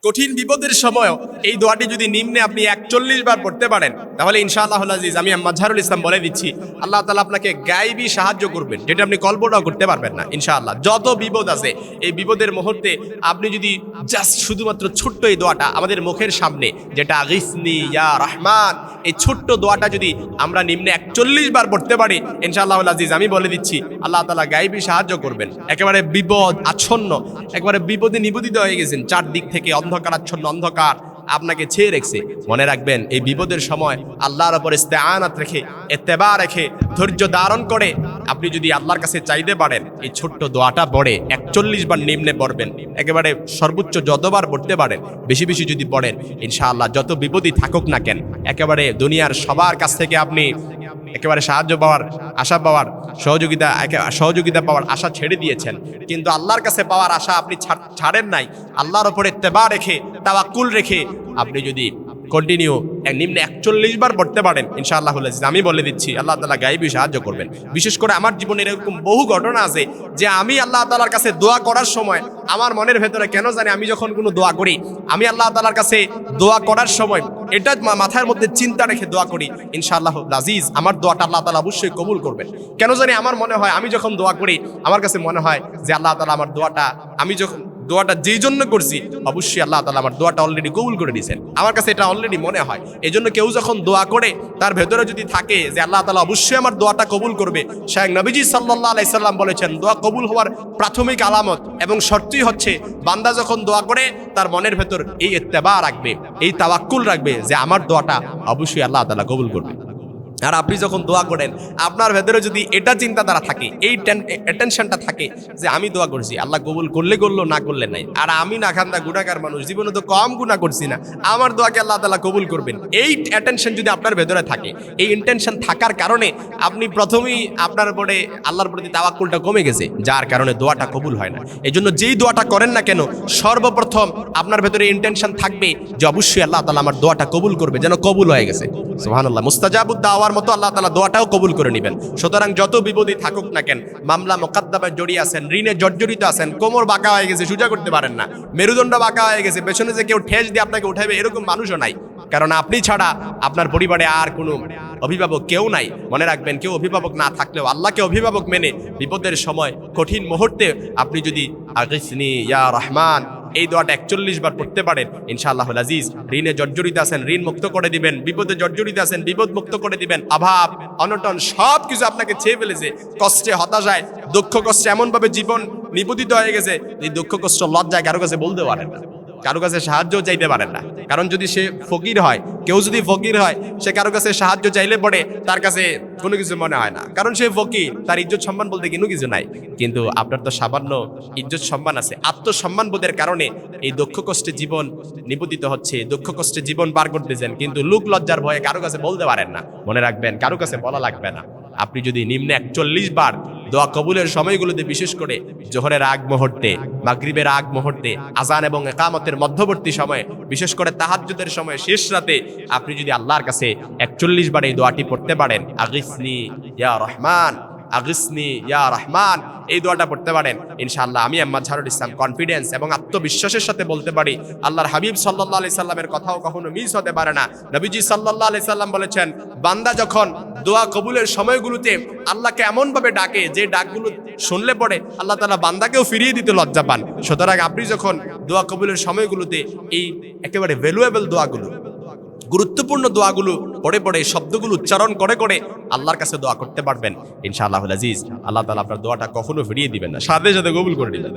কঠিন বিপদের সময় এই দোয়াটি যদি নিম্নে আপনি 41 বার পড়তে পারেন তাহলে ইনশাআল্লাহুল আজিজ আমি মাজহারুল ইসলাম বলে দিচ্ছি আল্লাহ তাআলা আপনাকে গায়বী সাহায্য করবেন, যেটা আপনি কল্পনাও করতে পারবেন না। ইনশাআল্লাহ যত বিপদ আছে এই বিপদের মুহূর্তে আপনি যদি জাস্ট শুধুমাত্র ছোট্ট এই দোয়াটা আমাদের মুখের সামনে, যেটা আগিসনি ইয়া রহমান, এই ছোট্ট দোয়াটা যদি আমরা নিম্নে 41 বার পড়তে পারি ইনশাআল্লাহুল আজিজ আমি বলে দিচ্ছি আল্লাহ তাআলা গায়বী সাহায্য করবেন। একেবারে বিপদ আচ্ছন্ন, একেবারে বিপদে নিবেদিত হয়ে গেছেন, চারদিক থেকে অন্ধকারাচ্ছন্ন অন্ধকার আপনাকে ছেয়ে রেখেছে। মনে রাখবেন এই বিপদের সময় আল্লাহর উপর ইস্তেআনাত রেখে, ইত্তেবা রেখে, ধৈর্য ধারণ করে আপনি যদি আল্লাহর কাছে চাইতে পারেন এই ছোট্ট দোয়াটা পড়ে 41 বার নিম্নে পড়বেন, একেবারে সর্বোচ্চ যতবার পড়তে পারেন বেশি বেশি যদি পড়েন ইনশাআল্লাহ যত বিপদই থাকুক না কেন একেবারে দুনিয়ার সবার কাছ থেকে আপনি একেবারে সাহায্য পাওয়ার, আশা পাওয়ার, সহযোগিতা পাওয়ার আশা ছেড়ে দিয়েছেন, কিন্তু আল্লাহর কাছে পাওয়ার আশা আপনি ছাড়েন নাই। আল্লাহর উপরে ইত্তেবা রেখে, তাওয়াক্কুল রেখে আপনি যদি কন্টিনিউ নিম্নে 41 বার পড়তে পারেন ইনশাআল্লাহুল আজিজ আমি বলে দিচ্ছি আল্লাহ তাআলা গায়বী সাহায্য করবেন। বিশেষ করে আমার জীবনে এরকম বহু ঘটনা আছে যে আমি আল্লাহ তাআলার কাছে দোয়া করার সময় আমার মনের ভেতরে কেন জানি আমি যখন কোনো দোয়া করি, আমি আল্লাহ তাআলার কাছে দোয়া করার সময় এটা মাথার মধ্যে চিন্তা রেখে দোয়া করি ইনশাআল্লাহুল আজিজ আমার দোয়াটা আল্লাহ তাআলা অবশ্যই কবুল করবেন। কেন জানি আমার মনে হয় আমি যখন দোয়া করি আমার কাছে মনে হয় যে আল্লাহ তাআলা আমার দোয়াটা, আমি যখন দোয়াটা যেই জন্য করছি অবশ্যই আল্লাহ তাআলা আমার দোয়াটা অলরেডি কবুল করে দিয়েছেন। আমার কাছে এটা অলরেডি মনে হয়। এই জন্য কেউ যখন দোয়া করে তার ভেতরে যদি থাকে যে আল্লাহ তাআলা অবশ্যই আমার দোয়াটা কবুল করবে, শায়খ নবীজি সাল্লাল্লাহু আলাইহি সাল্লাম বলেছেন দোয়া কবুল হওয়ার প্রাথমিক আলামত এবং শর্তই হচ্ছে বান্দা যখন দোয়া করে তার মনের ভেতর এই ইত্তেবা রাখবে, এই তাওয়াক্কুল রাখবে যে আমার দোয়াটা অবশ্যই আল্লাহ তাআলা কবুল করবে। আর আপনি যখন দোয়া করেন আপনার ভেতরে যদি এটা চিন্তাধারা থাকে, এই টেনশনটা থাকে যে আমি দোয়া করছি আল্লাহ কবুল করলে করলো, না করলে নাই, আর আমি না খান্দা গুনাহগার মানুষ, জীবনে তো কম গুনাহ করছি না, আমার দোয়াকে আল্লাহ তাআলা কবুল করবেন, এই অ্যাটেনশন যদি আপনার ভেতরে থাকে, এই ইন্টেনশন থাকার কারণে আপনি প্রথমেই আপনার উপরে আল্লাহর প্রতি তাওয়াক্কুলটা কমে গেছে, যার কারণে দোয়াটা কবুল হয় না। এই জন্য যেই দোয়াটা করেন না কেন সর্বপ্রথম আপনার ভেতরে ইন্টেনশন থাকবে যে অবশ্যই আল্লাহ তাআলা আমার দোয়াটা কবুল করবে, যেন কবুল হয়ে গেছে। সুবহানাল্লাহ, মুস্তাজাবুদ দাওয়ার মতো আল্লাহ তাআলা দোয়াটাও কবুল করে নেবেন। সুতরাং যত বিপদই থাকুক না কেন, মামলা মোকদ্দমায় জড়িয়ে আছেন, ঋণে জর্জরিত আছেন, কোমর বাঁকা হয়ে গেছে, সোজা করতে পারেন না, মেরুদণ্ড বাঁকা হয়ে গেছে, পেছনে যে কেউ ঠেস দিয়ে আপনাকে উঠাইবে এরকম মানুষও নাই, কারণ আপনি ছাড়া আপনার পরিবারে আর কোনো অভিভাবক কেউ নাই। মনে রাখবেন কেউ অভিভাবক না থাকলেও আল্লাহকে অভিভাবক মেনে বিপদের সময় কঠিন মুহূর্তে আপনি যদি আগিসনি ইয়া রহমান এই দোয়াটা 41 বার পড়তে পারেন ইনশাআল্লাহুল আজিজ ঋণে জর্জরিত আছেন ঋণ মুক্ত করে দিবেন, বিপদে জর্জরিত আছেন বিপদ মুক্ত করে দিবেন, অভাব অনটন সব কিছু আপনাকে ছেয়ে ফেলেছে, কষ্টে হতাশায় দুঃখ কষ্টে এমনভাবে জীবন নিবেদিত হয়ে গেছে এই দুঃখ কষ্ট লজ্জায় কারো কাছে বলতে পারেন না, কারো কাছে সাহায্য চাইতে পারেন না। কারণ যদি সে ফকির হয়, কেউ যদি ফকির হয় সে কারো কাছে সাহায্য চাইলে পড়ে তার কাছে কোনো কিছু মনে হয় না, কারণ সে ফকির, তার ইজ্জত সম্মান বলতে কোনো কিছু নাই। কিন্তু আপনার তো সামান্য ইজ্জত সম্মান আছে, আত্মসম্মান বোধের কারণে এই দুঃখ কষ্টে জীবন নিবেদিত হচ্ছে, দুঃখ কষ্টে জীবন পার করতেছেন, কিন্তু লোক লজ্জার ভয়ে কারো কাছে বলতে পারেন না। মনে রাখবেন কারো কাছে বলা লাগবে না। আপনি যদি নিম্নে 41 বার দোয়া কবুলের সময়গুলোতে, বিশেষ করে জোহরের আগ মুহূর্তে, মাগরিবের আগ মুহূর্তে, আজান এবং ইকামতের মধ্যবর্তী সময়ে, বিশেষ করে তাহাজ্জুদের সময় শেষ রাতে আপনি যদি আল্লাহর কাছে 41 বার এই দোয়াটি পড়তে পারেন, আগিসনি ইয়া রহমান, আগিসনি ইয়া রহমান, এই দোয়াটা পড়তে পারেন ইনশাআল্লাহ আমি মাজহারুল ইসলাম কনফিডেন্স এবং আত্মবিশ্বাসের সাথে বলতে পারি আল্লাহর হাবিব সাল্লাল্লাহু আলাইহি সাল্লামের কথাও কখনো মিস হতে পারে না। নবীজি সাল্লাল্লাহু আলাইহি সাল্লাম বলেছেন বান্দা যখন দোয়া কবুলের সময়গুলোতে আল্লাহকে এমনভাবে ডাকে যে ডাকগুলো শুনলে পরে আল্লাহ তাআলা বান্দাকেও ফিরিয়ে দিতে লজ্জা পান। সুতরাং আপনি যখন দোয়া কবুলের সময়গুলোতে এই একেবারে ভ্যালুয়েবল দোয়াগুলো, গুরুত্বপূর্ণ দোয়াগুলো পড়ে পড়ে শব্দগুলো উচ্চারণ করে করে আল্লাহর কাছে দোয়া করতে পারবেন ইনশাআল্লাহুল আজিজ আল্লাহ তাআলা আপনার দোয়াটা কখনো ফিরিয়ে দিবেন না, সাথে সাথে কবুল করে দিবেন।